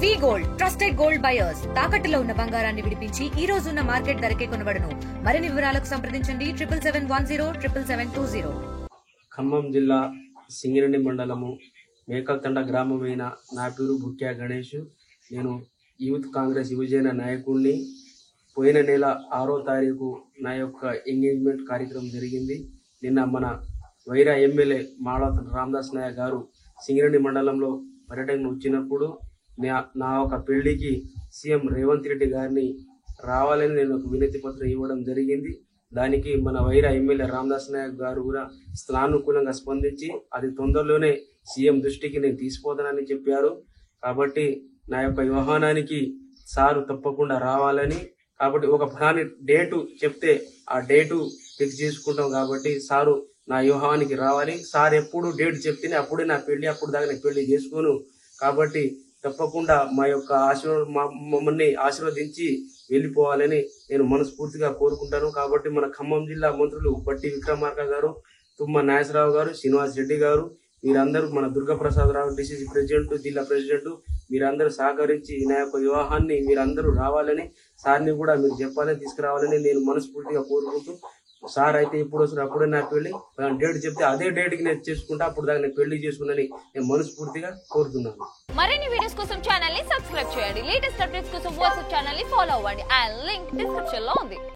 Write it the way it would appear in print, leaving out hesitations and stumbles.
వి gold trusted gold buyers తాకట్టులో ఉన్న బంగారాన్ని విడిపించి ఈ రోజు ఉన్న మార్కెట్ ధరకే కొనబడును. మరిన్ని వివరాలకు సంప్రదించండి 77107720. ఖమ్మం జిల్లా సింగిరెడ్డి మండలము మేకల్తండ గ్రామమైన నా పేరు బుక్యా గణేష్. నేను యూత్ కాంగ్రెస్ యువజన నాయకుడిని. పోయిన నెల 6వ తారీఖు నా యొక్క ఎంగేజ్మెంట్ కార్యక్రమం జరిగింది. నిన్న మన వైరా ఎమ్మెల్యే మాళవ రామదాస్ నాయక్ గారు సింగిరెడ్డి మండలంలో పర్యటన వచ్చినప్పుడు నా ఒక పెళ్లికి సీఎం రేవంత్ రెడ్డి గారిని రావాలని నేను ఒక వినతి పత్రం ఇవ్వడం జరిగింది. దానికి మన వైరా ఎమ్మెల్యే రామదాస్ నాయక్ గారు కూడా సానుకూలంగా స్పందించి అది తొందరలోనే సీఎం దృష్టికి నేను తీసిపోతానని చెప్పారు. కాబట్టి నా యొక్క వివాహానికి సారు తప్పకుండా రావాలని, కాబట్టి ఒక డేటు చెప్తే ఆ డేటు ఫిక్స్ చేసుకుంటాం. కాబట్టి సారు నా వివాహానికి రావాలి. సార్ ఎప్పుడు డేట్ చెప్తేనే అప్పుడే నా పెళ్లి, అప్పుడు దాకా నేను పెళ్లి చేసుకోను. కాబట్టి తప్పకుండా మా యొక్క మమ్మల్ని ఆశీర్వదించి వెళ్ళిపోవాలని నేను మనస్ఫూర్తిగా కోరుకుంటాను. కాబట్టి మన ఖమ్మం జిల్లా మంత్రులు బట్టి విక్రమార్క గారు, తుమ్మ నాగేశ్వరరావు గారు, శ్రీనివాస్ రెడ్డి గారు, మీరందరూ, మన దుర్గాప్రసాద్ రావు డిసిసి ప్రెసిడెంట్, జిల్లా ప్రెసిడెంట్, మీరందరూ సహకరించి నా యొక్క వివాహాన్ని మీరందరూ రావాలని, సార్ని కూడా మీరు చెప్పాలని, తీసుకురావాలని నేను మనస్ఫూర్తిగా కోరుకుంటూ, సార్ అయితే ఇప్పుడు వస్తారు అప్పుడే నా పెళ్లి, డేట్ చెప్తే అదే డేట్కి నేను చేసుకుంటా, అప్పుడు దాకా నేను పెళ్లి చేసుకున్నాని నేను మనస్ఫూర్తిగా కోరుతున్నాను. మరిన్ని వీడియోస్ కోసం ఛానల్ ని సబ్స్క్రైబ్ చేయండి. లేటెస్ట్ అప్డేట్స్ కోసం వాట్సాప్ ఛానల్ ని ఫాలో అవ్వండి. ఆ లింక్ డిస్క్రిప్షన్ లో ఉంది.